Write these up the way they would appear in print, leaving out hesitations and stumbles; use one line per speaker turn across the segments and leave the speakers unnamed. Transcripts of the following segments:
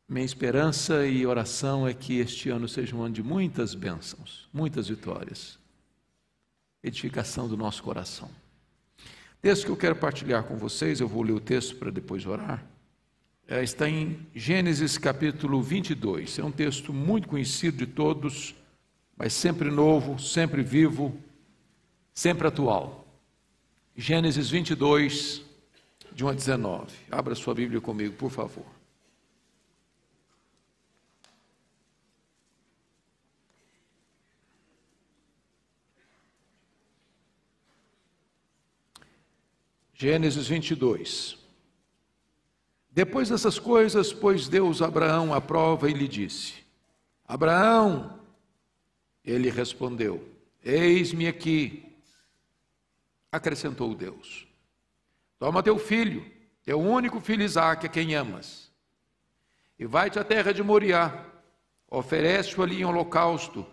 Minha esperança e oração é que este ano seja um ano de muitas bênçãos, muitas vitórias, edificação do nosso coração. O texto que eu quero partilhar com vocês, eu vou ler o texto para depois orar, está em Gênesis capítulo 22, é um texto muito conhecido de todos, mas sempre novo, sempre vivo, sempre atual. Gênesis 22, de 1 a 19, abra sua Bíblia comigo, por favor. Gênesis 22. Depois dessas coisas, pôs Deus Abraão à prova e lhe disse: Abraão, ele respondeu: eis-me aqui. Acrescentou Deus: toma teu filho, teu único filho Isaque, a quem amas, e vai-te à terra de Moriá, oferece-o ali em holocausto,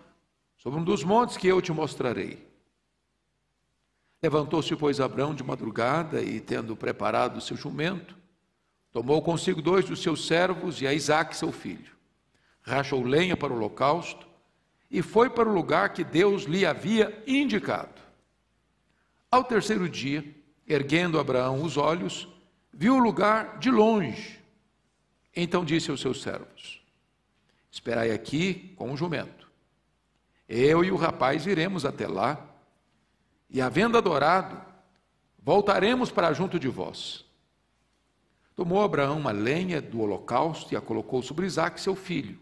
sobre um dos montes que eu te mostrarei. Levantou-se, pois, Abraão de madrugada e, tendo preparado o seu jumento, tomou consigo 2 dos seus servos e a Isaque, seu filho. Rachou lenha para o holocausto e foi para o lugar que Deus lhe havia indicado. Ao terceiro dia, erguendo Abraão os olhos, viu o lugar de longe. Então disse aos seus servos: esperai aqui com o jumento. Eu e o rapaz iremos até lá, e havendo adorado, voltaremos para junto de vós. Tomou Abraão uma lenha do holocausto e a colocou sobre Isaque, seu filho.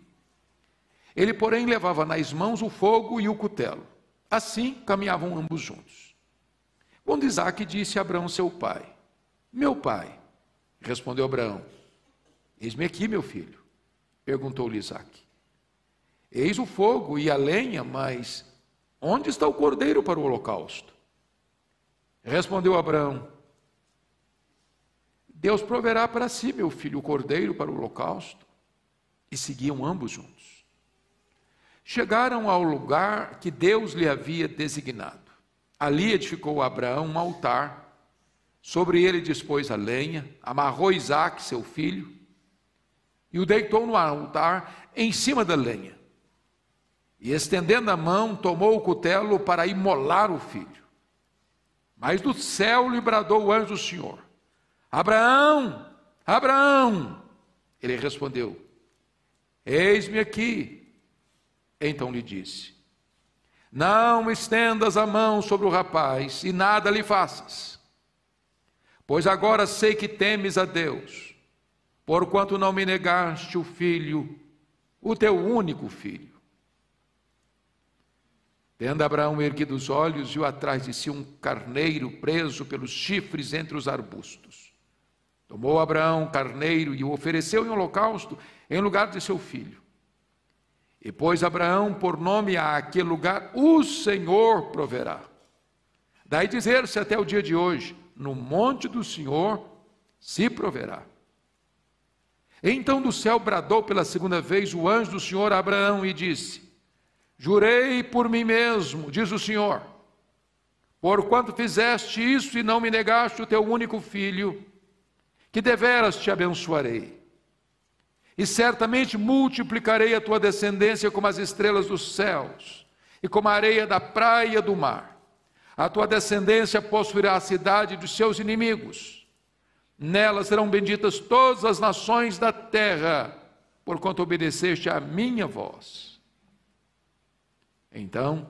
Ele, porém, levava nas mãos o fogo e o cutelo. Assim caminhavam ambos juntos. Quando Isaque disse a Abraão, seu pai: meu pai. Respondeu Abraão: eis-me aqui, meu filho. Perguntou-lhe Isaque: eis o fogo e a lenha, mas onde está o cordeiro para o holocausto? Respondeu Abraão: Deus proverá para si, meu filho, o cordeiro para o holocausto. E seguiam ambos juntos. Chegaram ao lugar que Deus lhe havia designado. Ali edificou Abraão um altar, sobre ele dispôs a lenha, amarrou Isaque, seu filho, e o deitou no altar em cima da lenha. E estendendo a mão, tomou o cutelo para imolar o filho. Mas do céu lhe bradou o anjo do Senhor: Abraão, Abraão. Ele respondeu: eis-me aqui. Então lhe disse: não estendas a mão sobre o rapaz e nada lhe faças, pois agora sei que temes a Deus, porquanto não me negaste o filho, o teu único filho. Tendo Abraão erguido os olhos, viu atrás de si um carneiro preso pelos chifres entre os arbustos. Tomou Abraão o carneiro e o ofereceu em holocausto em lugar de seu filho. E pôs Abraão por nome àquele lugar: o Senhor proverá. Daí dizer-se até o dia de hoje: no monte do Senhor se proverá. Então do céu bradou pela segunda vez o anjo do Senhor a Abraão e disse: jurei por mim mesmo, diz o Senhor, porquanto fizeste isso e não me negaste o teu único filho, que deveras te abençoarei. E certamente multiplicarei a tua descendência como as estrelas dos céus, e como a areia da praia do mar. A tua descendência possuirá a cidade dos seus inimigos. Nela serão benditas todas as nações da terra, porquanto obedeceste à minha voz. Então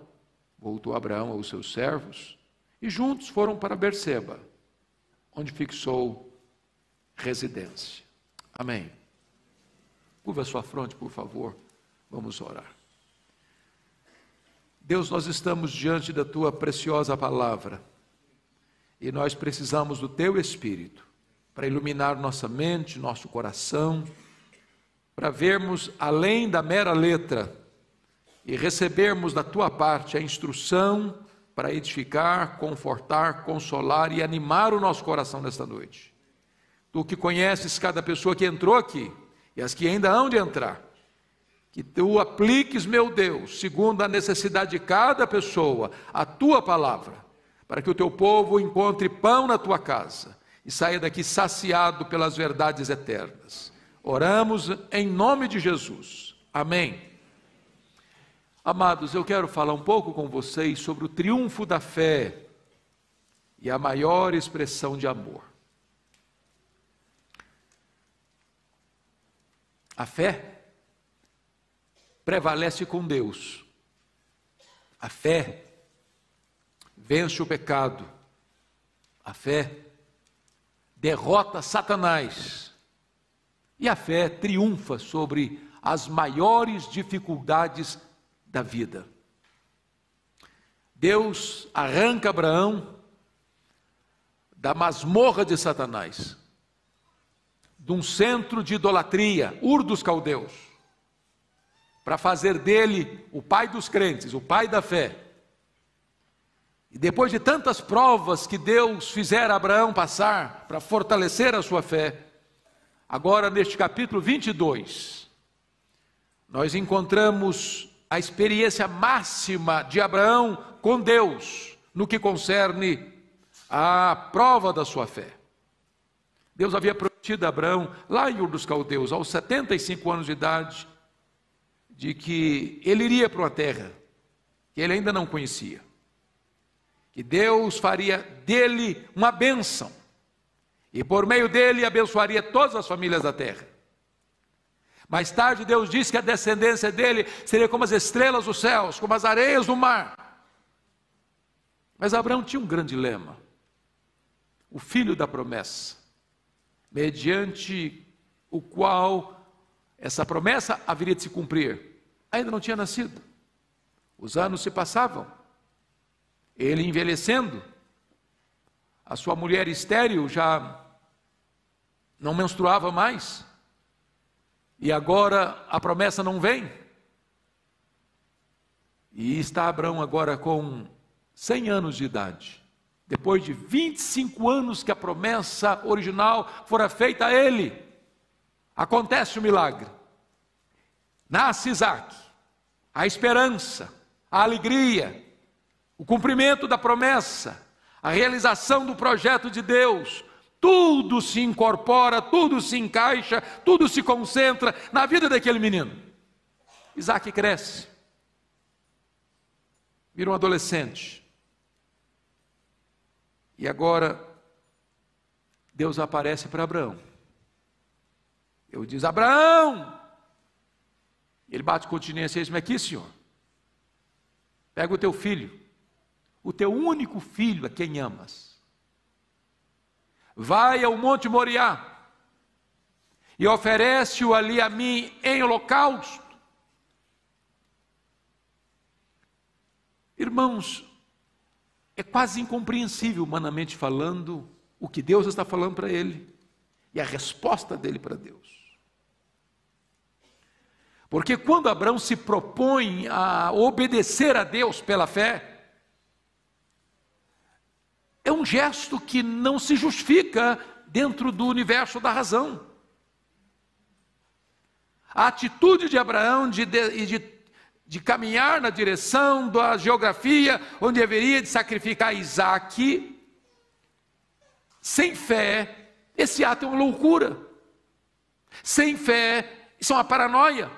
voltou Abraão aos seus servos e juntos foram para Berseba, onde fixou residência. Amém. Curva a sua fronte, por favor, vamos orar. Deus, nós estamos diante da tua preciosa palavra e nós precisamos do teu Espírito para iluminar nossa mente, nosso coração, para vermos além da mera letra e recebermos da tua parte a instrução para edificar, confortar, consolar e animar o nosso coração nesta noite. Tu que conheces cada pessoa que entrou aqui e as que ainda hão de entrar, que tu apliques, meu Deus, segundo a necessidade de cada pessoa, a tua palavra, para que o teu povo encontre pão na tua casa e saia daqui saciado pelas verdades eternas. Oramos em nome de Jesus. Amém. Amados, eu quero falar um pouco com vocês sobre o triunfo da fé e a maior expressão de amor. A fé prevalece com Deus. A fé vence o pecado. A fé derrota Satanás. E a fé triunfa sobre as maiores dificuldades da vida. Deus arranca Abraão da masmorra de Satanás, de um centro de idolatria, Ur dos Caldeus, para fazer dele o pai dos crentes, o pai da fé. E depois de tantas provas que Deus fizera Abraão passar para fortalecer a sua fé, agora neste capítulo 22, nós encontramos a experiência máxima de Abraão com Deus, no que concerne à prova da sua fé. Deus havia prometido a Abraão, lá em Ur dos Caldeus, aos 75 anos de idade, de que ele iria para uma terra que ele ainda não conhecia, que Deus faria dele uma bênção, e por meio dele abençoaria todas as famílias da terra. Mais tarde Deus disse que a descendência dele seria como as estrelas dos céus, como as areias do mar. Mas Abraão tinha um grande dilema: o filho da promessa, mediante o qual essa promessa haveria de se cumprir, ainda não tinha nascido. Os anos se passavam, ele envelhecendo, a sua mulher estéril já não menstruava mais, e agora a promessa não vem. E está Abraão agora com 100 anos de idade, depois de 25 anos que a promessa original fora feita a ele. Acontece o milagre, nasce Isaque, a esperança, a alegria, o cumprimento da promessa, a realização do projeto de Deus. Tudo se incorpora, tudo se encaixa, tudo se concentra na vida daquele menino. Isaque cresce, vira um adolescente, e agora Deus aparece para Abraão. Ele diz: Abraão! Ele bate continência e diz: aqui, Senhor, pega o teu filho, o teu único filho a quem amas, vai ao Monte Moriá e oferece-o ali a mim em holocausto. Irmãos, é quase incompreensível, humanamente falando, o que Deus está falando para ele e a resposta dele para Deus. Porque quando Abraão se propõe a obedecer a Deus pela fé, é um gesto que não se justifica dentro do universo da razão. A atitude de Abraão de caminhar na direção da geografia onde haveria de sacrificar Isaque, sem fé, esse ato é uma loucura. Sem fé, isso é uma paranoia.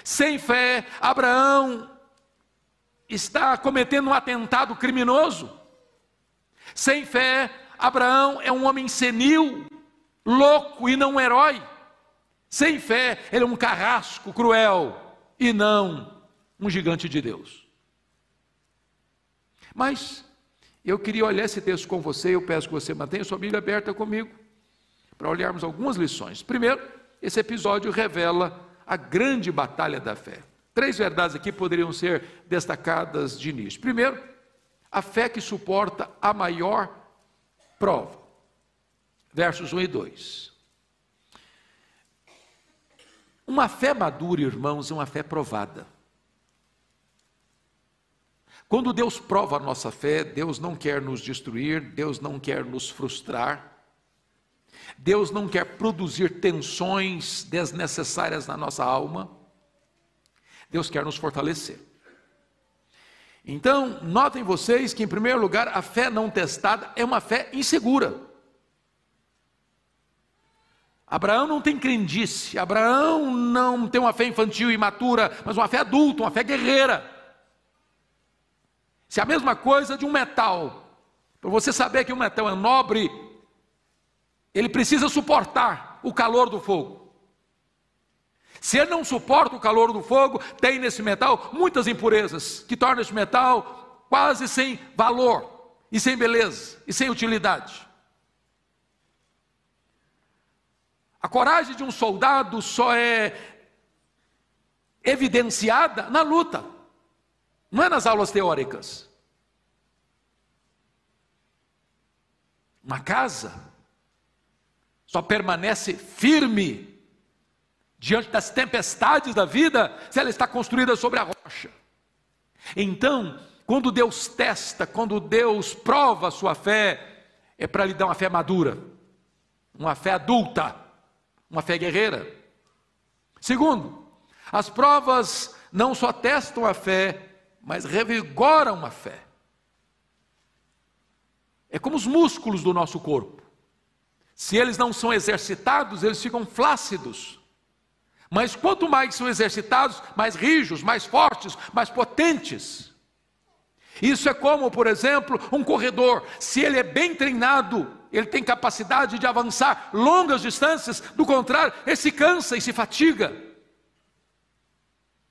Sem fé, Abraão está cometendo um atentado criminoso. Sem fé, Abraão é um homem senil, louco e não um herói. Sem fé, ele é um carrasco cruel e não um gigante de Deus. Mas eu queria olhar esse texto com você. Eu peço que você mantenha sua Bíblia aberta comigo para olharmos algumas lições. Primeiro, esse episódio revela a grande batalha da fé. 3 verdades aqui poderiam ser destacadas de início. Primeiro, a fé que suporta a maior prova. Versos 1 e 2. Uma fé madura, irmãos, é uma fé provada. Quando Deus prova a nossa fé, Deus não quer nos destruir, Deus não quer nos frustrar, Deus não quer produzir tensões desnecessárias na nossa alma, Deus quer nos fortalecer. Então, notem vocês que, em primeiro lugar, a fé não testada é uma fé insegura. Abraão não tem crendice, Abraão não tem uma fé infantil e imatura, mas uma fé adulta, uma fé guerreira. Se é a mesma coisa de um metal, para você saber que um metal é nobre, ele precisa suportar o calor do fogo. Se ele não suporta o calor do fogo, tem nesse metal muitas impurezas, que tornam esse metal quase sem valor, e sem beleza, e sem utilidade. A coragem de um soldado só é evidenciada na luta, não é nas aulas teóricas. Uma casa só permanece firme diante das tempestades da vida se ela está construída sobre a rocha. Então, quando Deus testa, quando Deus prova a sua fé, é para lhe dar uma fé madura, uma fé adulta, uma fé guerreira. Segundo, as provas não só testam a fé, mas revigoram a fé. É como os músculos do nosso corpo. Se eles não são exercitados, eles ficam flácidos. Mas quanto mais são exercitados, mais rijos, mais fortes, mais potentes. Isso é como, por exemplo, um corredor. Se ele é bem treinado, ele tem capacidade de avançar longas distâncias. Do contrário, ele se cansa e se fatiga.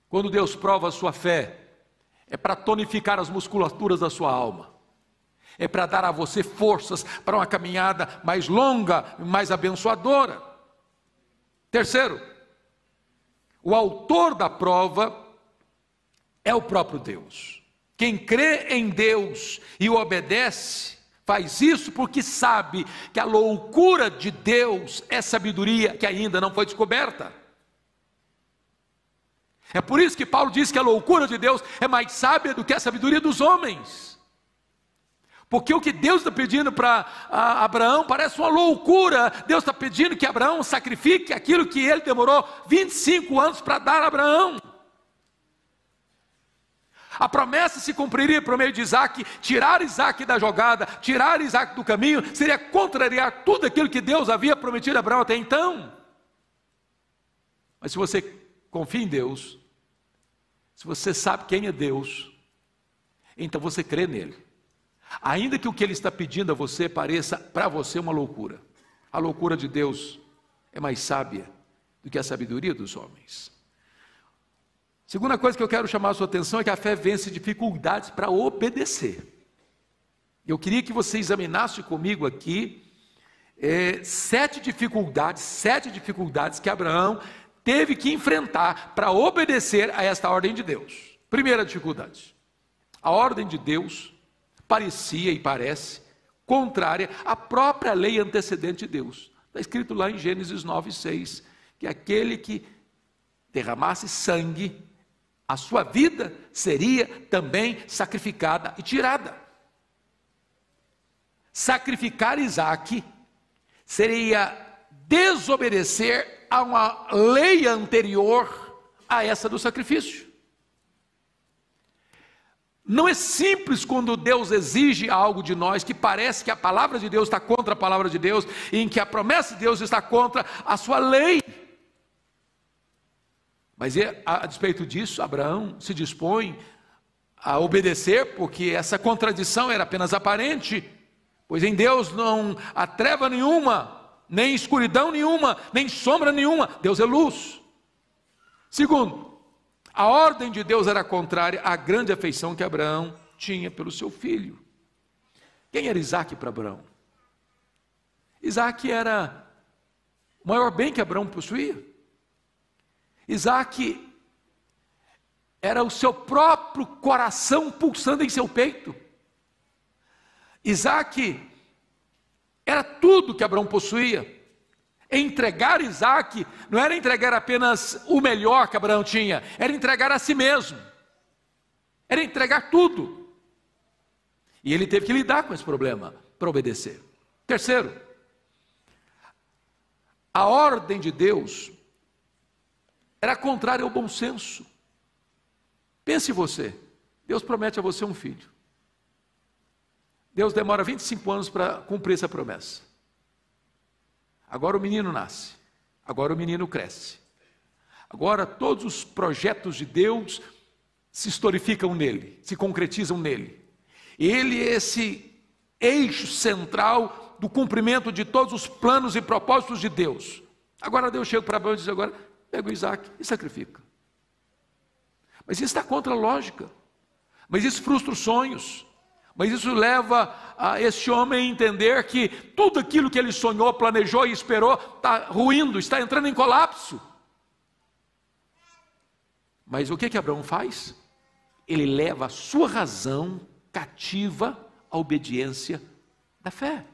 Quando Deus prova a sua fé, é para tonificar as musculaturas da sua alma. É para dar a você forças para uma caminhada mais longa, mais abençoadora. Terceiro, o autor da prova é o próprio Deus. Quem crê em Deus e o obedece, faz isso porque sabe que a loucura de Deus é sabedoria que ainda não foi descoberta. É por isso que Paulo diz que a loucura de Deus é mais sábia do que a sabedoria dos homens. Porque o que Deus está pedindo para Abraão parece uma loucura. Deus está pedindo que Abraão sacrifique aquilo que ele demorou 25 anos para dar a Abraão. A promessa se cumpriria por meio de Isaac. Tirar Isaac da jogada, tirar Isaac do caminho, seria contrariar tudo aquilo que Deus havia prometido a Abraão até então. Mas se você confia em Deus, se você sabe quem é Deus, então você crê nele. Ainda que o que ele está pedindo a você pareça para você uma loucura, a loucura de Deus é mais sábia do que a sabedoria dos homens. Segunda coisa que eu quero chamar a sua atenção é que a fé vence dificuldades para obedecer. Eu queria que você examinasse comigo aqui 7 dificuldades que Abraão teve que enfrentar para obedecer a esta ordem de Deus. Primeira dificuldade: a ordem de Deus parecia e parece contrária à própria lei antecedente de Deus. Está escrito lá em Gênesis 9:6, que aquele que derramasse sangue, a sua vida seria também sacrificada e tirada. Sacrificar Isaac seria desobedecer a uma lei anterior a essa do sacrifício. Não é simples quando Deus exige algo de nós que parece que a palavra de Deus está contra a palavra de Deus, e em que a promessa de Deus está contra a sua lei. Mas a despeito disso, Abraão se dispõe a obedecer, porque essa contradição era apenas aparente, pois em Deus não há treva nenhuma, nem escuridão nenhuma, nem sombra nenhuma. Deus é luz. Segundo, a ordem de Deus era contrária à grande afeição que Abraão tinha pelo seu filho. Quem era Isaac para Abraão? Isaac era o maior bem que Abraão possuía. Isaac era o seu próprio coração pulsando em seu peito. Isaac era tudo que Abraão possuía. Entregar Isaac não era entregar apenas o melhor que Abraão tinha, era entregar a si mesmo, era entregar tudo. E ele teve que lidar com esse problema para obedecer. Terceiro, a ordem de Deus era contrária ao bom senso. Pense você, Deus promete a você um filho. Deus demora 25 anos para cumprir essa promessa. Agora o menino nasce. Agora o menino cresce. Agora todos os projetos de Deus se historificam nele, se concretizam nele. Ele é esse eixo central do cumprimento de todos os planos e propósitos de Deus. Agora Deus chega para Abraão e diz: agora pega o Isaac e sacrifica. Mas isso está contra a lógica. Mas isso frustra os sonhos. Mas isso leva a esse homem a entender que tudo aquilo que ele sonhou, planejou e esperou está ruindo, está entrando em colapso. Mas o que Abraão faz? Ele leva a sua razão cativa à obediência da fé.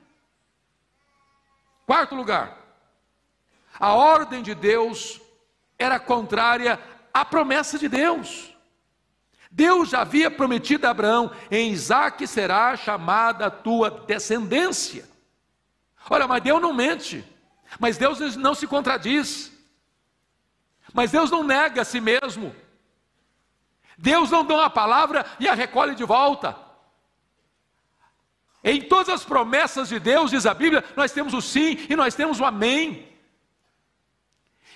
Quarto lugar, a ordem de Deus era contrária à promessa de Deus. Deus já havia prometido a Abraão: em Isaque será chamada a tua descendência. Olha, mas Deus não mente, mas Deus não se contradiz, mas Deus não nega a si mesmo. Deus não dá uma palavra e a recolhe de volta. Em todas as promessas de Deus, diz a Bíblia, nós temos o sim e nós temos o amém.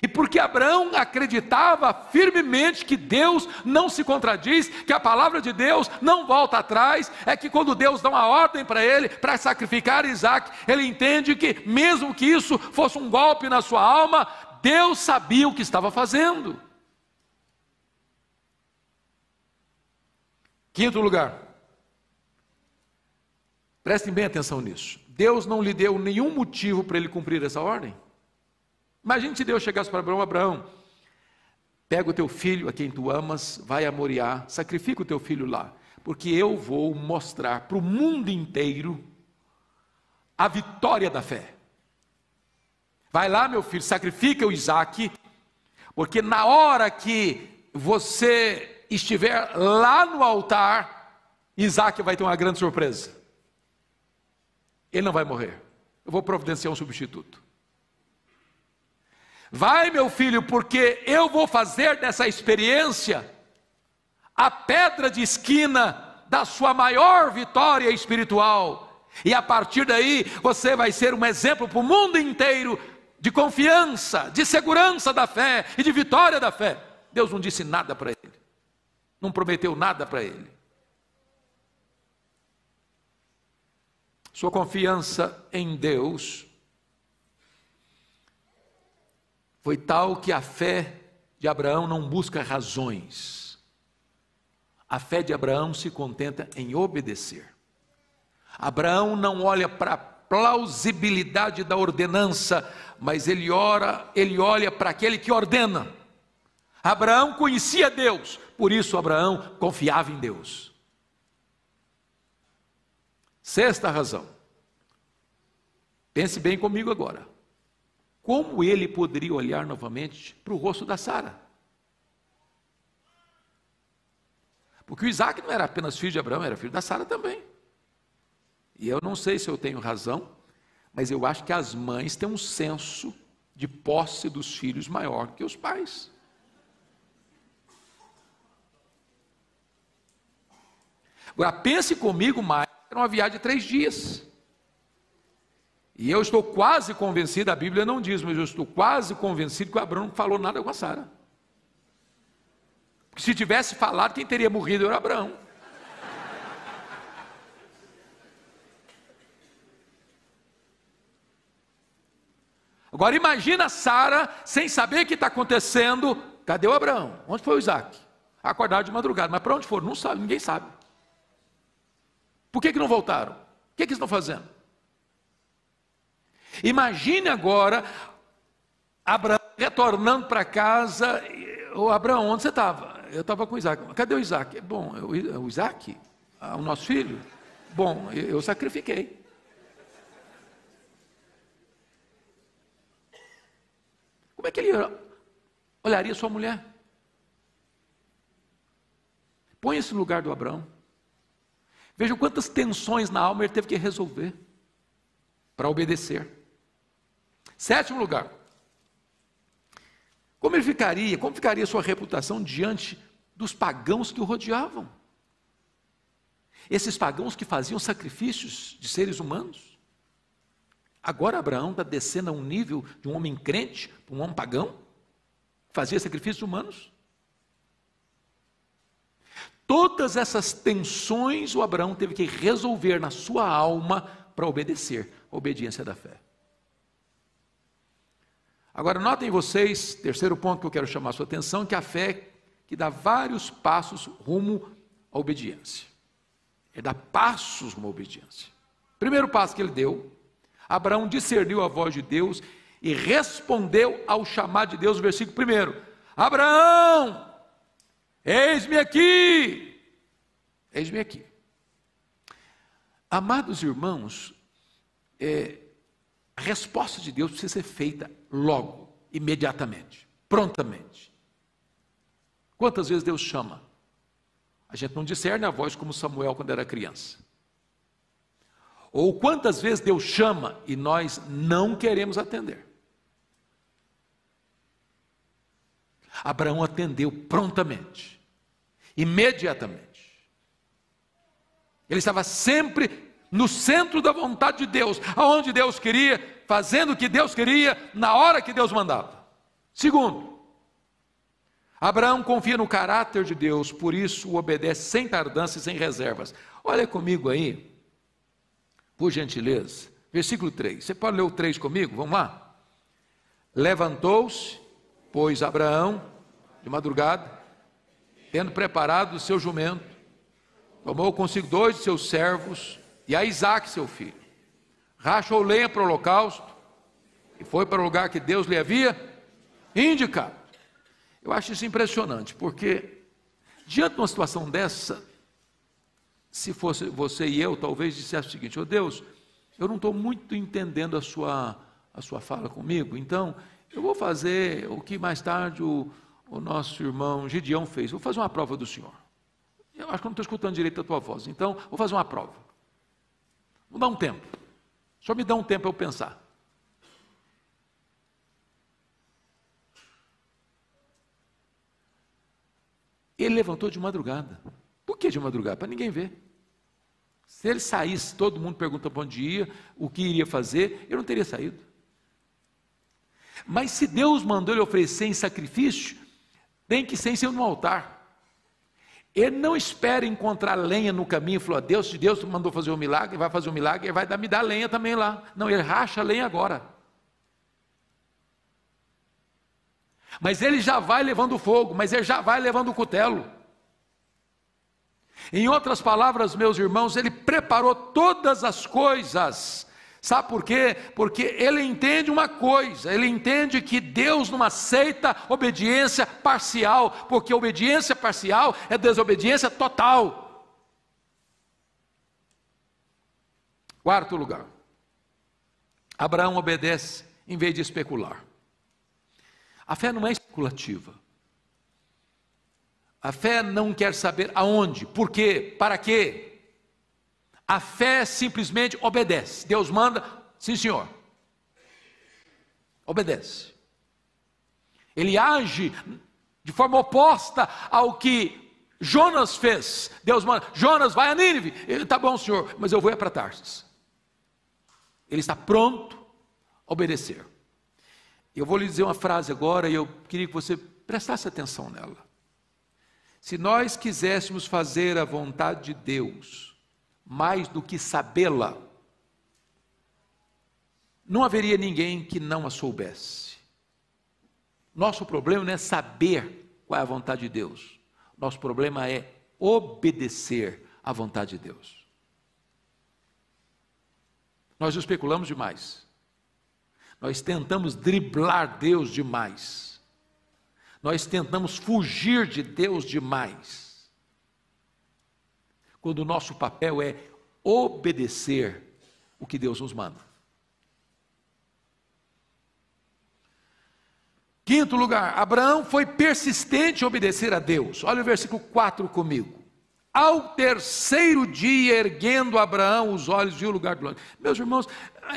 E porque Abraão acreditava firmemente que Deus não se contradiz, que a palavra de Deus não volta atrás, é que quando Deus dá uma ordem para ele, para sacrificar Isaac, ele entende que mesmo que isso fosse um golpe na sua alma, Deus sabia o que estava fazendo. Quinto lugar, prestem bem atenção nisso. Deus não lhe deu nenhum motivo para ele cumprir essa ordem. Imagine se Deus chegasse para Abraão: Abraão, pega o teu filho a quem tu amas, vai a Moriá, sacrifica o teu filho lá, porque eu vou mostrar para o mundo inteiro a vitória da fé. Vai lá, meu filho, sacrifica o Isaque, porque na hora que você estiver lá no altar, Isaac vai ter uma grande surpresa. Ele não vai morrer. Eu vou providenciar um substituto. Vai, meu filho, porque eu vou fazer dessa experiência a pedra de esquina da sua maior vitória espiritual. E a partir daí, você vai ser um exemplo para o mundo inteiro de confiança, de segurança da fé e de vitória da fé. Deus não disse nada para ele. Não prometeu nada para ele. Sua confiança em Deus foi tal que a fé de Abraão não busca razões. A fé de Abraão se contenta em obedecer. Abraão não olha para a plausibilidade da ordenança, mas ele olha para aquele que ordena. Abraão conhecia Deus, por isso Abraão confiava em Deus. Sexta razão. Pense bem comigo agora. Como ele poderia olhar novamente para o rosto da Sara? Porque o Isaac não era apenas filho de Abraão, era filho da Sara também. E eu não sei se eu tenho razão, mas eu acho que as mães têm um senso de posse dos filhos maior que os pais. Agora pense comigo mais, era uma viagem de 3 dias. E eu estou quase convencido, a Bíblia não diz, mas eu estou quase convencido que o Abraão não falou nada com a Sara. Porque se tivesse falado, quem teria morrido era Abraão. Agora imagina Sara, sem saber o que está acontecendo. Cadê o Abraão? Onde foi o Isaac? Acordaram de madrugada, mas para onde foram? Não sabe, ninguém sabe. Por que não voltaram? O que eles estão fazendo? Imagine agora Abraão retornando para casa. Ô Abraão, onde você estava? Eu estava com o Isaac. Cadê o Isaac? Bom, o Isaac, o nosso filho? Bom, eu sacrifiquei. Como é que ele olharia sua mulher? Põe-se no lugar do Abraão. Vejam quantas tensões na alma ele teve que resolver para obedecer. Sétimo lugar. Como ficaria sua reputação diante dos pagãos que o rodeavam? Esses pagãos que faziam sacrifícios de seres humanos. Agora Abraão está descendo a um nível de um homem crente, para um homem pagão, que fazia sacrifícios humanos. Todas essas tensões o Abraão teve que resolver na sua alma para obedecer, a obediência da fé. Agora notem vocês, terceiro ponto que eu quero chamar a sua atenção, que a fé que dá vários passos rumo à obediência. Ele dá passos rumo à obediência. Primeiro passo que ele deu, Abraão discerniu a voz de Deus e respondeu ao chamado de Deus, no versículo 1. Abraão, eis-me aqui. Eis-me aqui. Amados irmãos, a resposta de Deus precisa ser feita logo, imediatamente, prontamente. Quantas vezes Deus chama? A gente não discerne a voz como Samuel quando era criança. Ou quantas vezes Deus chama e nós não queremos atender? Abraão atendeu prontamente, imediatamente. Ele estava sempre no centro da vontade de Deus, aonde Deus queria, fazendo o que Deus queria, na hora que Deus mandava. Segundo, Abraão confia no caráter de Deus, por isso o obedece sem tardança e sem reservas. Olha comigo aí, por gentileza, versículo 3. Você pode ler o 3 comigo? Vamos lá? Levantou-se, pois Abraão, de madrugada, tendo preparado o seu jumento, tomou consigo 2 de seus servos e a Isaque, seu filho. Rachou lenha para o holocausto e foi para o lugar que Deus lhe havia indicado. Eu acho isso impressionante, porque diante de uma situação dessa, se fosse você e eu, talvez dissesse o seguinte: ô Deus, eu não estou muito entendendo a sua fala comigo, então eu vou fazer o que mais tarde o nosso irmão Gideão fez, vou fazer uma prova do Senhor. Eu acho que eu não estou escutando direito a tua voz, então vou fazer uma prova. Vou dar um tempo, só me dá um tempo para eu pensar. Ele levantou de madrugada. Por que de madrugada? Para ninguém ver. Se ele saísse, todo mundo pergunta para onde ia, o que iria fazer, eu não teria saído. Mas se Deus mandou ele oferecer em sacrifício, tem que ser em cima de um altar. Ele não espera encontrar lenha no caminho e falou: Deus, se Deus mandou fazer um milagre, vai fazer um milagre, ele vai me dar lenha também lá. Não, ele racha a lenha agora. Mas ele já vai levando fogo, mas ele já vai levando o cutelo. Em outras palavras, meus irmãos, ele preparou todas as coisas. Sabe por quê? Porque ele entende uma coisa, ele entende que Deus não aceita obediência parcial, porque obediência parcial é desobediência total. Quarto lugar, Abraão obedece em vez de especular. A fé não é especulativa. A fé não quer saber aonde, por quê, para quê. A fé simplesmente obedece. Deus manda, sim senhor. Obedece. Ele age de forma oposta ao que Jonas fez. Deus manda: Jonas, vai a Nínive. Ele: tá bom, senhor, mas eu vou para Tarsis. Ele está pronto a obedecer. Eu vou lhe dizer uma frase agora e eu queria que você prestasse atenção nela. Se nós quiséssemos fazer a vontade de Deus mais do que sabê-la, não haveria ninguém que não a soubesse. Nosso problema não é saber qual é a vontade de Deus. Nosso problema é obedecer à vontade de Deus. Nós especulamos demais. Nós tentamos driblar Deus demais. Nós tentamos fugir de Deus demais. Quando o nosso papel é obedecer o que Deus nos manda. Quinto lugar, Abraão foi persistente em obedecer a Deus. Olha o versículo 4 comigo. Ao terceiro dia, erguendo Abraão os olhos, viu o lugar do longe. Meus irmãos,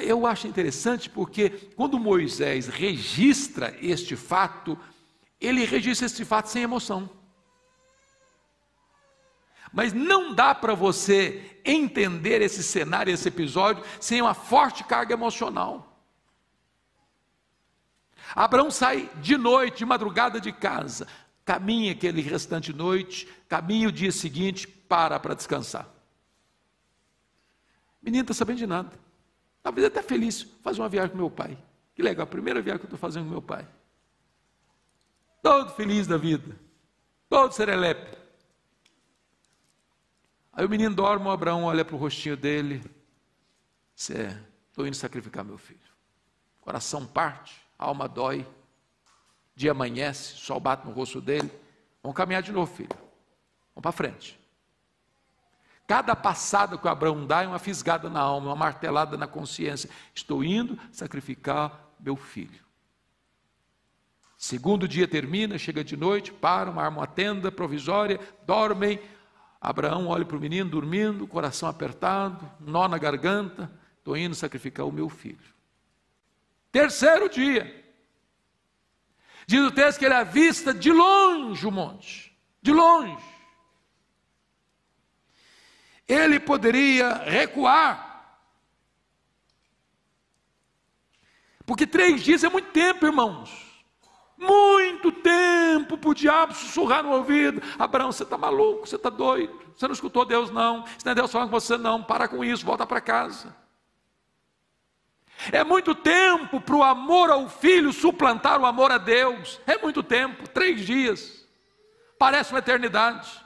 eu acho interessante porque quando Moisés registra este fato, ele registra este fato sem emoção. Mas não dá para você entender esse cenário, esse episódio, sem uma forte carga emocional. Abraão sai de noite, de madrugada de casa, caminha aquele restante de noite, caminha o dia seguinte, para descansar. O menino não está sabendo de nada. Talvez até feliz, fazer uma viagem com meu pai. Que legal, a primeira viagem que eu estou fazendo com meu pai. Todo feliz da vida, todo serelepe. Aí o menino dorme, o Abraão olha para o rostinho dele, estou indo sacrificar meu filho. O coração parte, a alma dói, dia amanhece, o sol bate no rosto dele. Vamos caminhar de novo, filho. Vamos para frente. Cada passada que o Abraão dá é uma fisgada na alma, uma martelada na consciência. Estou indo sacrificar meu filho. Segundo dia termina, chega de noite, param, armam a tenda provisória, dormem. Abraão olha para o menino dormindo, coração apertado, nó na garganta. Estou indo sacrificar o meu filho. Terceiro dia. Diz o texto que ele avista de longe o monte. De longe. Ele poderia recuar. Porque 3 dias é muito tempo, irmãos. Muito tempo para o diabo sussurrar no ouvido. Abraão, você está maluco, você está doido. Você não escutou Deus não. Isso não é Deus falando com você não. Para com isso, volta para casa. É muito tempo para o amor ao filho suplantar o amor a Deus. É muito tempo, 3 dias. Parece uma eternidade.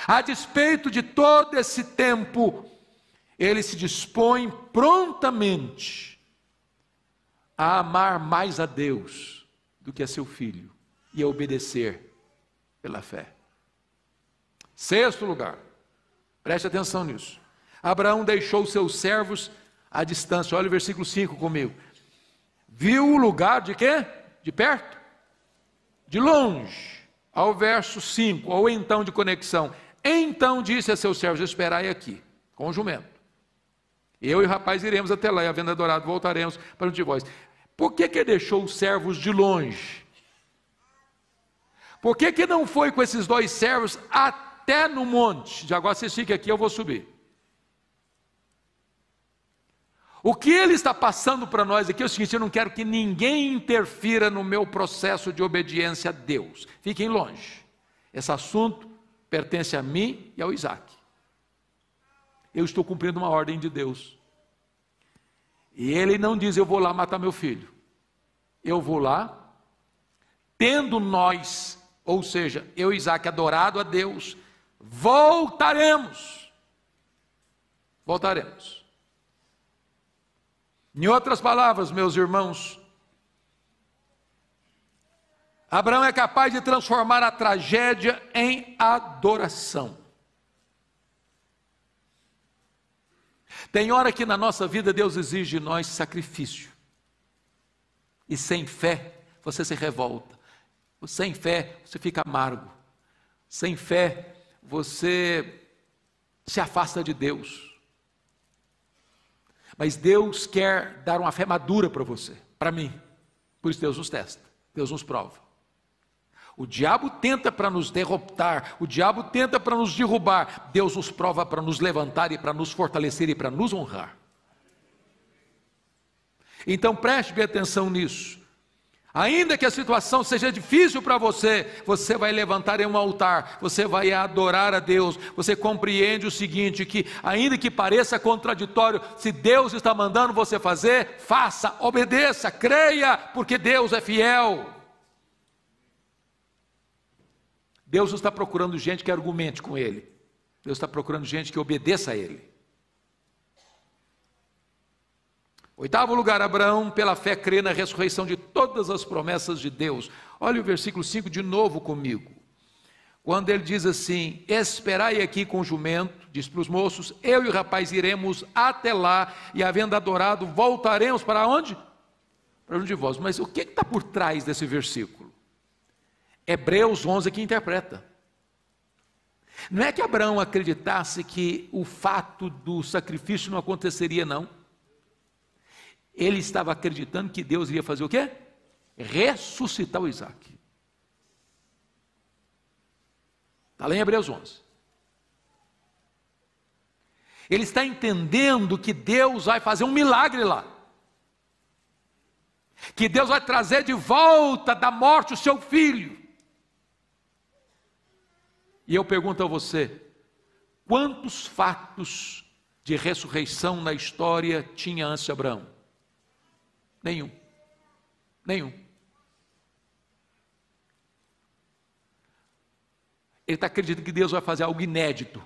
A despeito de todo esse tempo, ele se dispõe prontamente a amar mais a Deus do que a seu filho e a obedecer pela fé. Sexto lugar, preste atenção nisso. Abraão deixou seus servos à distância. Olha o versículo 5 comigo. Viu o lugar de quê? De perto? De longe. Ao verso 5, ou então de conexão. Então disse a seus servos, esperai aqui, com o jumento. Eu e o rapaz iremos até lá, e havendo adorado, voltaremos para junto de vós. Por que ele deixou os servos de longe? Por que não foi com esses 2 servos até no monte? De agora vocês fiquem aqui, eu vou subir. O que ele está passando para nós aqui é o seguinte: eu não quero que ninguém interfira no meu processo de obediência a Deus. Fiquem longe. Esse assunto pertence a mim e ao Isaac. Eu estou cumprindo uma ordem de Deus. E ele não diz, eu vou lá matar meu filho. Eu vou lá, tendo nós, ou seja, eu e Isaac adorado a Deus, voltaremos. Voltaremos. Em outras palavras, meus irmãos, Abraão é capaz de transformar a tragédia em adoração. Tem hora que na nossa vida Deus exige de nós sacrifício. E sem fé você se revolta. Sem fé você fica amargo. Sem fé você se afasta de Deus. Mas Deus quer dar uma fé madura para você, para mim. Por isso Deus nos testa, Deus nos prova. O diabo tenta para nos derrotar, o diabo tenta para nos derrubar, Deus nos prova para nos levantar e para nos fortalecer e para nos honrar. Então preste bem atenção nisso. Ainda que a situação seja difícil para você, você vai levantar em um altar, você vai adorar a Deus, você compreende o seguinte, que ainda que pareça contraditório, se Deus está mandando você fazer, faça, obedeça, creia, porque Deus é fiel. Deus não está procurando gente que argumente com Ele. Deus está procurando gente que obedeça a Ele. 8º lugar, Abraão, pela fé, crê na ressurreição de todas as promessas de Deus. Olha o versículo 5 de novo comigo. Quando ele diz assim, esperai aqui com o jumento, diz para os moços, eu e o rapaz iremos até lá, e havendo adorado, voltaremos para onde? Para onde de vós. Mas o que está por trás desse versículo? Hebreus 11 que interpreta. Não é que Abraão acreditasse que o fato do sacrifício não aconteceria, não. Ele estava acreditando que Deus iria fazer o quê? Ressuscitar o Isaac. Está lá em Hebreus 11. Ele está entendendo que Deus vai fazer um milagre lá. Que Deus vai trazer de volta da morte o seu filho. E eu pergunto a você, quantos fatos de ressurreição na história tinha antes de Abraão? Nenhum. Nenhum. Ele está acreditando que Deus vai fazer algo inédito.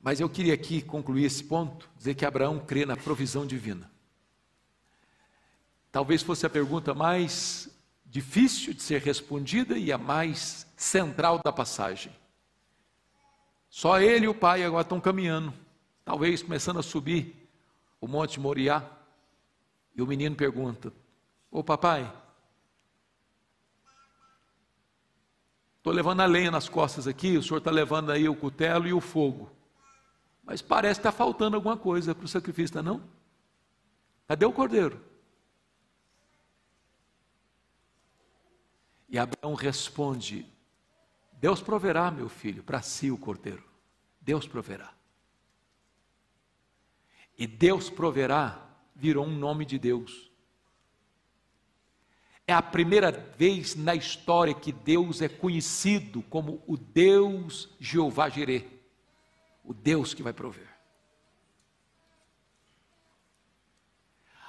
Mas eu queria aqui concluir esse ponto, dizer que Abraão crê na provisão divina. Talvez fosse a pergunta mais difícil de ser respondida e a mais central da passagem. Só ele e o pai agora estão caminhando, talvez começando a subir o Monte Moriá, e o menino pergunta: ô papai, estou levando a lenha nas costas aqui, o senhor está levando aí o cutelo e o fogo, mas parece que está faltando alguma coisa para o sacrifício, tá não? Cadê o cordeiro? E Abraão responde: Deus proverá, meu filho, para si o cordeiro. Deus proverá. E Deus proverá virou um nome de Deus. É a primeira vez na história que Deus é conhecido como o Deus Jeová Jirê, o Deus que vai prover.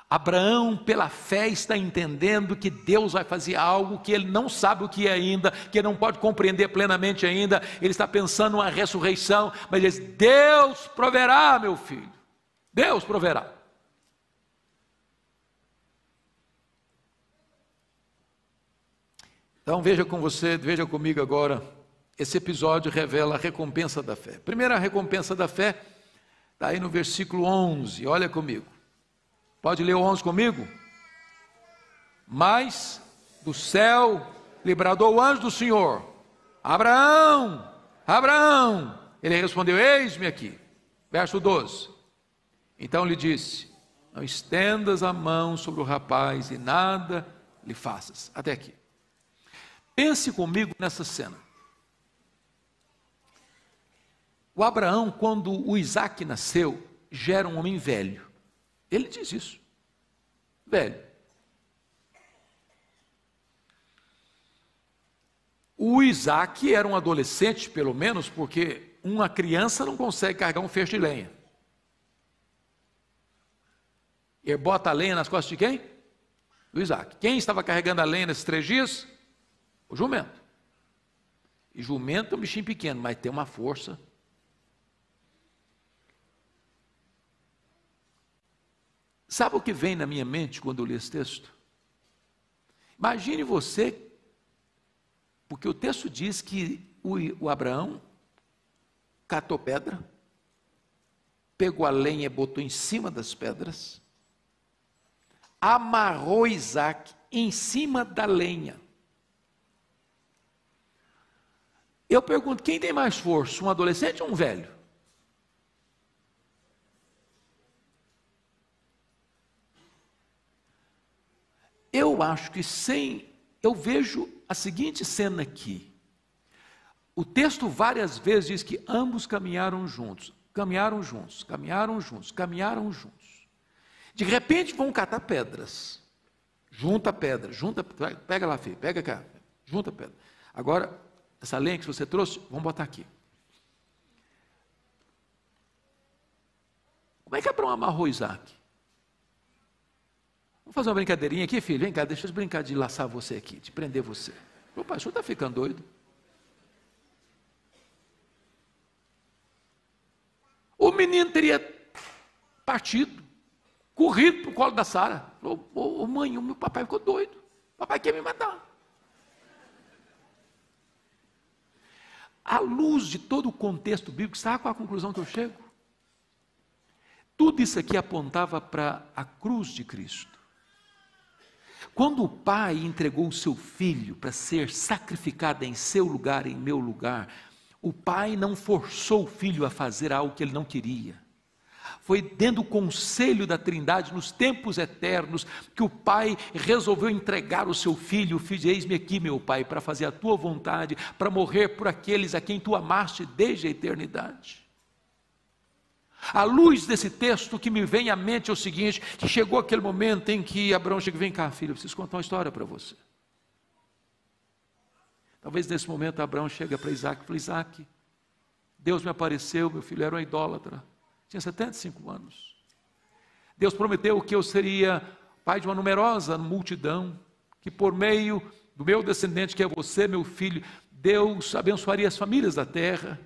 Abraão, pela fé, está entendendo que Deus vai fazer algo que ele não sabe o que é ainda, que ele não pode compreender plenamente ainda. Ele está pensando numa ressurreição, mas ele diz: Deus proverá, meu filho, Deus proverá. Então veja comigo agora, esse episódio revela a recompensa da fé. Primeira recompensa da fé está aí no versículo 11, olha comigo. Pode ler o 11 comigo? Mas do céu lhe bradou o anjo do Senhor: Abraão, Abraão. Ele respondeu: eis-me aqui. Verso 12. Então lhe disse: não estendas a mão sobre o rapaz e nada lhe faças. Até aqui. Pense comigo nessa cena. O Abraão, quando o Isaac nasceu, já era um homem velho. Ele diz isso, velho. O Isaac era um adolescente, pelo menos, porque uma criança não consegue carregar um feixe de lenha. Ele bota a lenha nas costas de quem? Do Isaac. Quem estava carregando a lenha nesses 3 dias? O jumento. E jumento é um bichinho pequeno, mas tem uma força. Sabe o que vem na minha mente quando eu li esse texto? Imagine você, porque o texto diz que o Abraão catou pedra, pegou a lenha e botou em cima das pedras, amarrou Isaac em cima da lenha. Eu pergunto, quem tem mais força, um adolescente ou um velho? Eu acho que eu vejo a seguinte cena aqui. O texto várias vezes diz que ambos caminharam juntos, caminharam juntos, caminharam juntos, caminharam juntos. De repente vão catar pedras. Junta pedra, pega lá, filho, pega cá, junta pedra. Agora, essa lenha que você trouxe, vamos botar aqui. Como é que Abraão amarrou Isaac? Vamos fazer uma brincadeirinha aqui, filho? Vem cá, deixa eu brincar de laçar você aqui, de prender você. Ô pai, o senhor está ficando doido? O menino teria partido, corrido para o colo da Sara. Falou: ô mãe, o meu papai ficou doido. O papai quer me matar. À luz de todo o contexto bíblico, sabe qual a conclusão que eu chego? Tudo isso aqui apontava para a cruz de Cristo. Quando o pai entregou o seu filho para ser sacrificado em seu lugar, em meu lugar, o pai não forçou o filho a fazer algo que ele não queria. Foi dentro do conselho da Trindade, nos tempos eternos, que o Pai resolveu entregar o seu filho. O filho, eis-me aqui, meu Pai, para fazer a tua vontade, para morrer por aqueles a quem tu amaste desde a eternidade. À luz desse texto, o que me vem à mente é o seguinte, que chegou aquele momento em que Abraão chega, vem cá, filho, eu preciso contar uma história para você. Talvez nesse momento Abraão chega para Isaac e fala, Isaac, Deus me apareceu, meu filho era um idólatra, tinha 75 anos. Deus prometeu que eu seria pai de uma numerosa multidão, que por meio do meu descendente, que é você, meu filho, Deus abençoaria as famílias da terra,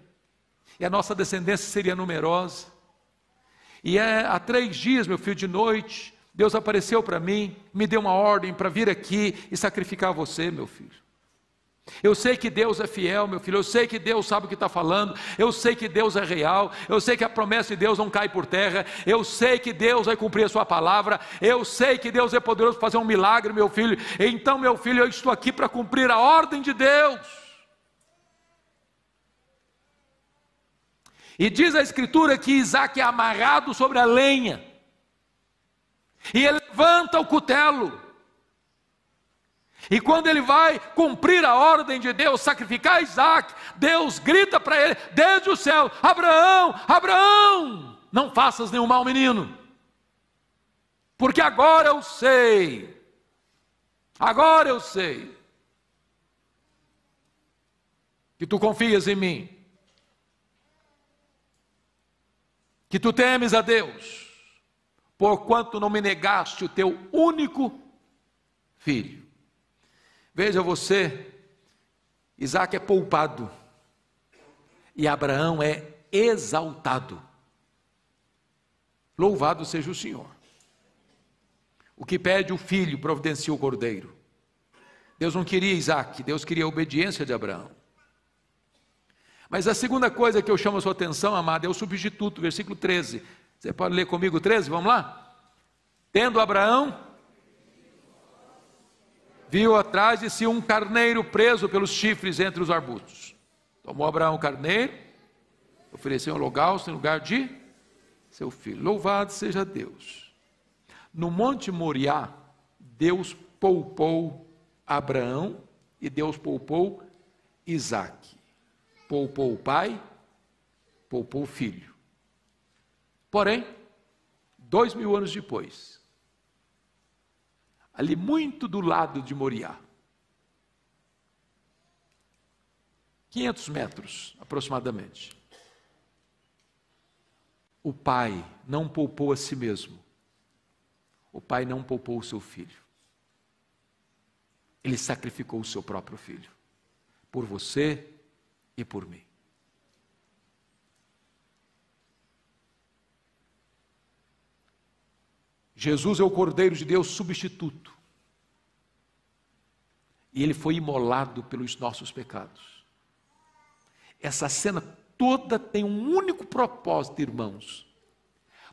e a nossa descendência seria numerosa. E há 3 dias, meu filho, de noite, Deus apareceu para mim, me deu uma ordem para vir aqui e sacrificar você, meu filho. Eu sei que Deus é fiel, meu filho, eu sei que Deus sabe o que está falando, eu sei que Deus é real, eu sei que a promessa de Deus não cai por terra, eu sei que Deus vai cumprir a sua palavra, eu sei que Deus é poderoso para fazer um milagre, meu filho. Então, meu filho, eu estou aqui para cumprir a ordem de Deus. E diz a Escritura que Isaac é amarrado sobre a lenha, e ele levanta o cutelo, e quando ele vai cumprir a ordem de Deus, sacrificar Isaac, Deus grita para ele, desde o céu, Abraão, Abraão, não faças nenhum mal, menino, porque agora eu sei, que tu confias em mim, que tu temes a Deus, porquanto não me negaste o teu único filho. Veja você, Isaac é poupado, e Abraão é exaltado. Louvado seja o Senhor. O que pede o filho, providencia o cordeiro. Deus não queria Isaac, Deus queria a obediência de Abraão. Mas a segunda coisa que eu chamo a sua atenção, amado, é o substituto, versículo 13. Você pode ler comigo o 13? Vamos lá? Tendo Abraão, viu atrás de si um carneiro preso pelos chifres entre os arbustos. Tomou Abraão o carneiro, ofereceu um holocausto em lugar de seu filho. Louvado seja Deus. No Monte Moriá, Deus poupou Abraão e Deus poupou Isaque. Poupou o pai, poupou o filho. Porém, 2000 anos depois, ali muito do lado de Moriá, 500 metros aproximadamente, o pai não poupou a si mesmo, o pai não poupou o seu filho, ele sacrificou o seu próprio filho, por você e por mim. Jesus é o Cordeiro de Deus substituto, e ele foi imolado pelos nossos pecados. Essa cena toda tem um único propósito, irmãos: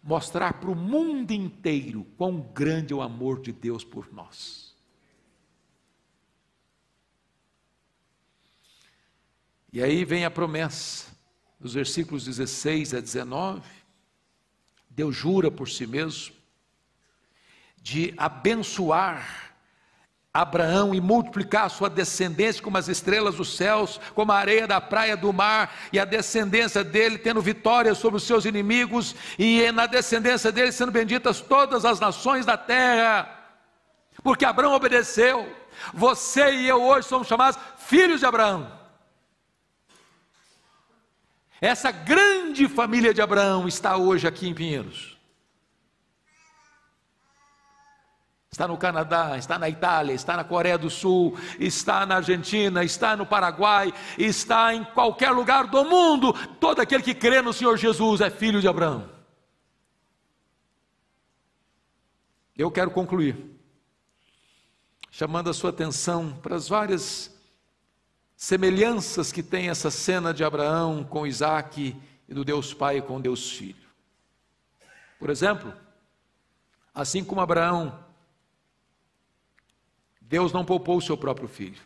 mostrar para o mundo inteiro quão grande é o amor de Deus por nós. E aí vem a promessa, nos versículos 16 a 19, Deus jura por si mesmo de abençoar Abraão e multiplicar a sua descendência como as estrelas dos céus, como a areia da praia do mar, e a descendência dele tendo vitória sobre os seus inimigos, e na descendência dele sendo benditas todas as nações da terra, porque Abraão obedeceu. Você e eu hoje somos chamados filhos de Abraão. Essa grande família de Abraão está hoje aqui em Pinheiros. Está no Canadá, está na Itália, está na Coreia do Sul, está na Argentina, está no Paraguai, está em qualquer lugar do mundo. Todo aquele que crê no Senhor Jesus é filho de Abraão. Eu quero concluir chamando a sua atenção para as várias semelhanças que tem essa cena de Abraão com Isaque e do Deus Pai com Deus Filho. Por exemplo, assim como Abraão, Deus não poupou o seu próprio filho.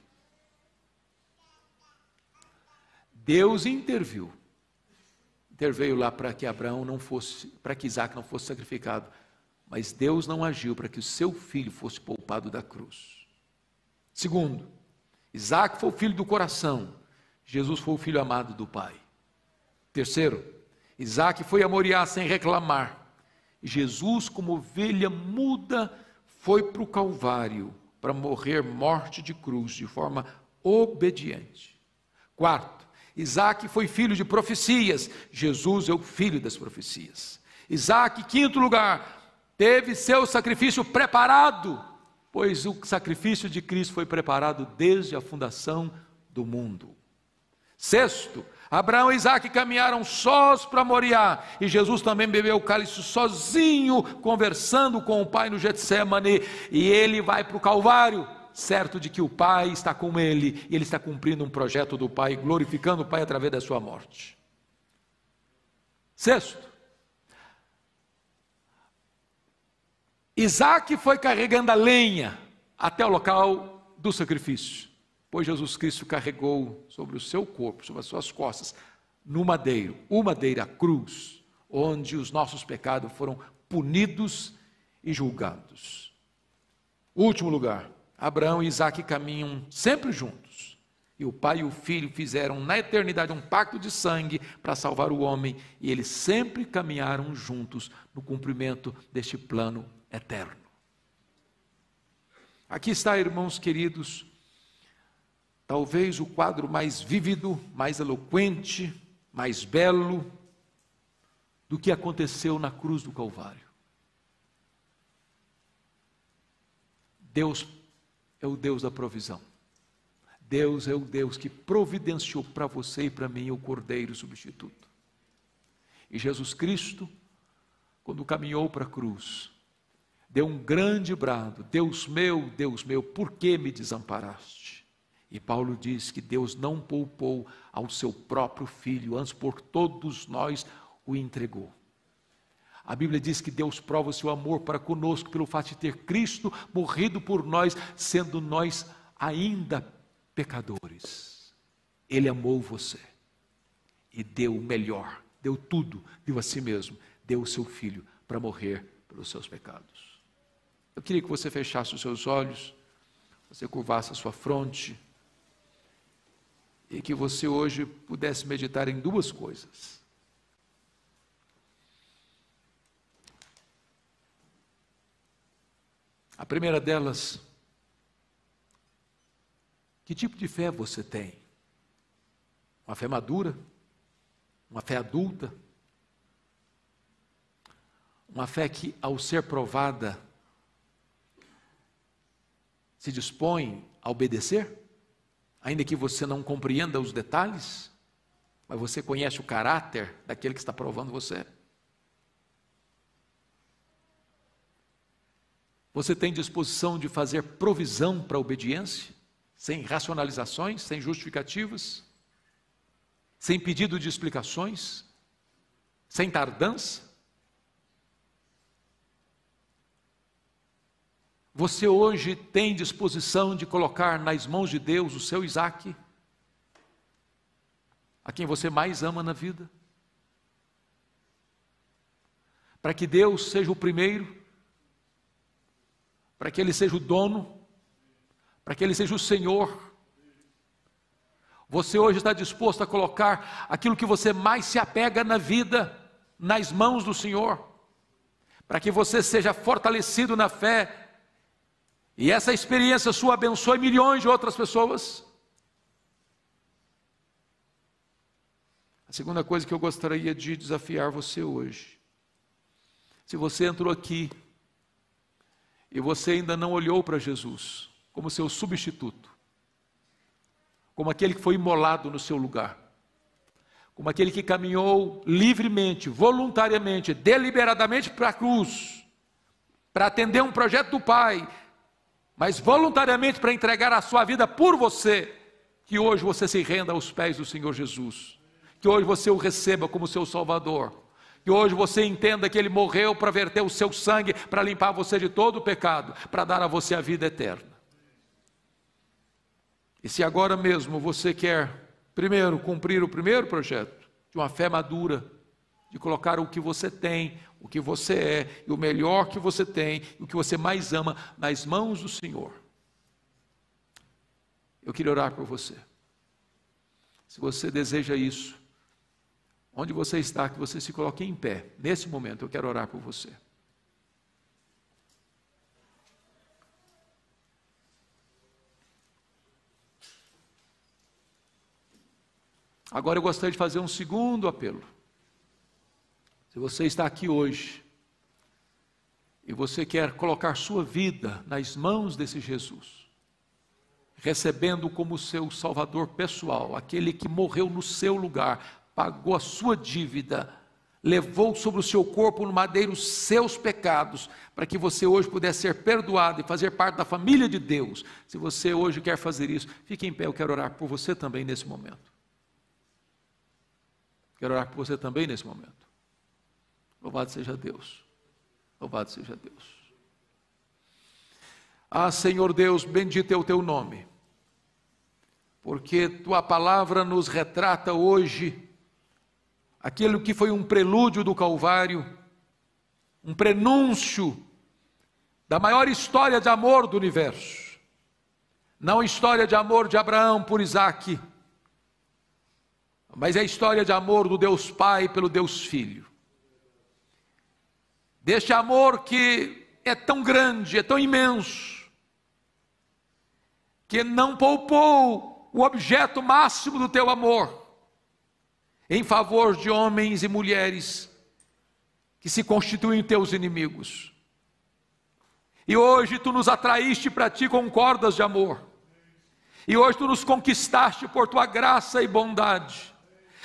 Deus interviu. interveio lá para que Isaac não fosse sacrificado. Mas Deus não agiu para que o seu filho fosse poupado da cruz. Segundo, Isaac foi o filho do coração, Jesus foi o filho amado do Pai. Terceiro, Isaac foi a Moriá sem reclamar, e Jesus, como ovelha muda, foi para o Calvário, para morrer morte de cruz, de forma obediente. Quarto, Isaac foi filho de profecias, Jesus é o filho das profecias. Isaac, quinto lugar, teve seu sacrifício preparado, pois o sacrifício de Cristo foi preparado desde a fundação do mundo. Sexto, Abraão e Isaac caminharam sós para Moriá, e Jesus também bebeu o cálice sozinho, conversando com o Pai no Getsemane, e ele vai para o Calvário, certo de que o Pai está com ele, e ele está cumprindo um projeto do Pai, glorificando o Pai através da sua morte. Sexto, Isaac foi carregando a lenha até o local do sacrifício, pois Jesus Cristo carregou sobre o seu corpo, sobre as suas costas, no madeiro, a cruz, onde os nossos pecados foram punidos e julgados. Último lugar, Abraão e Isaac caminham sempre juntos, e o pai e o filho fizeram na eternidade um pacto de sangue para salvar o homem, e eles sempre caminharam juntos no cumprimento deste plano eterno. Aqui está, irmãos queridos, talvez o quadro mais vívido, mais eloquente, mais belo do que aconteceu na cruz do Calvário. Deus é o Deus da provisão. Deus é o Deus que providenciou para você e para mim o Cordeiro substituto. E Jesus Cristo, quando caminhou para a cruz, deu um grande brado: Deus meu, por que me desamparaste? E Paulo diz que Deus não poupou ao seu próprio Filho, antes por todos nós o entregou. A Bíblia diz que Deus prova o seu amor para conosco pelo fato de ter Cristo morrido por nós, sendo nós ainda pecadores. Ele amou você e deu o melhor, deu tudo, deu a si mesmo, deu o seu Filho para morrer pelos seus pecados. Eu queria que você fechasse os seus olhos, você curvasse a sua fronte, e que você hoje pudesse meditar em duas coisas. A primeira delas, que tipo de fé você tem? Uma fé madura? Uma fé adulta? Uma fé que, ao ser provada, se dispõe a obedecer? Ainda que você não compreenda os detalhes, mas você conhece o caráter daquele que está provando você. Você tem disposição de fazer provisão para a obediência, sem racionalizações, sem justificativas, sem pedido de explicações, sem tardança? Você hoje tem disposição de colocar nas mãos de Deus o seu Isaac, a quem você mais ama na vida? Para que Deus seja o primeiro, para que Ele seja o dono, para que Ele seja o Senhor. Você hoje está disposto a colocar aquilo que você mais se apega na vida, nas mãos do Senhor, para que você seja fortalecido na fé, e essa experiência sua abençoe milhões de outras pessoas? A segunda coisa que eu gostaria de desafiar você hoje: se você entrou aqui e você ainda não olhou para Jesus como seu substituto, como aquele que foi imolado no seu lugar, como aquele que caminhou livremente, voluntariamente, deliberadamente para a cruz, para atender um projeto do Pai, mas voluntariamente para entregar a sua vida por você, que hoje você se renda aos pés do Senhor Jesus, que hoje você o receba como seu Salvador, que hoje você entenda que Ele morreu para verter o seu sangue, para limpar você de todo o pecado, para dar a você a vida eterna. E se agora mesmo você quer, primeiro, cumprir o primeiro projeto, de uma fé madura, de colocar o que você tem, o que você é, e o melhor que você tem, o que você mais ama, nas mãos do Senhor. Eu queria orar por você. Se você deseja isso, onde você está, que você se coloque em pé. Nesse momento eu quero orar por você. Agora eu gostaria de fazer um segundo apelo. Se você está aqui hoje e você quer colocar sua vida nas mãos desse Jesus, recebendo como seu Salvador pessoal, aquele que morreu no seu lugar, pagou a sua dívida, levou sobre o seu corpo no madeiro os seus pecados, para que você hoje pudesse ser perdoado e fazer parte da família de Deus. Se você hoje quer fazer isso, fique em pé, eu quero orar por você também nesse momento. Quero orar por você também nesse momento. Louvado seja Deus. Louvado seja Deus. Ah, Senhor Deus, bendito é o teu nome, porque tua palavra nos retrata hoje aquilo que foi um prelúdio do Calvário, um prenúncio da maior história de amor do universo. Não a história de amor de Abraão por Isaque, mas é a história de amor do Deus Pai pelo Deus Filho. Deste amor que é tão grande, é tão imenso, que não poupou o objeto máximo do teu amor, em favor de homens e mulheres que se constituem teus inimigos. E hoje tu nos atraíste para ti com cordas de amor, e hoje tu nos conquistaste por tua graça e bondade.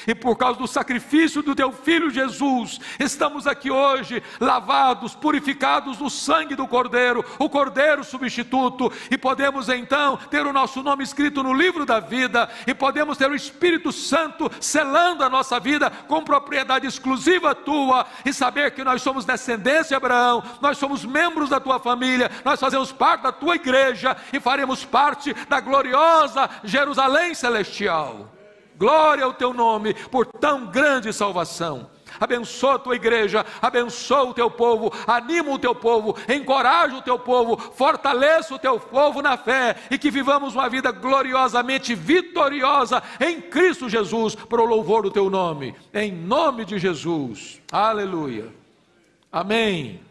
E por causa do sacrifício do teu Filho Jesus, estamos aqui hoje, lavados, purificados no sangue do Cordeiro, o Cordeiro substituto, e podemos então ter o nosso nome escrito no livro da vida, e podemos ter o Espírito Santo selando a nossa vida com propriedade exclusiva tua, e saber que nós somos descendência de Abraão, nós somos membros da tua família, nós fazemos parte da tua igreja, e faremos parte da gloriosa Jerusalém celestial. Glória ao teu nome por tão grande salvação. Abençoa a tua igreja, abençoa o teu povo, anima o teu povo, encoraja o teu povo, fortaleça o teu povo na fé, e que vivamos uma vida gloriosamente vitoriosa em Cristo Jesus, para o louvor do teu nome, em nome de Jesus. Aleluia. Amém.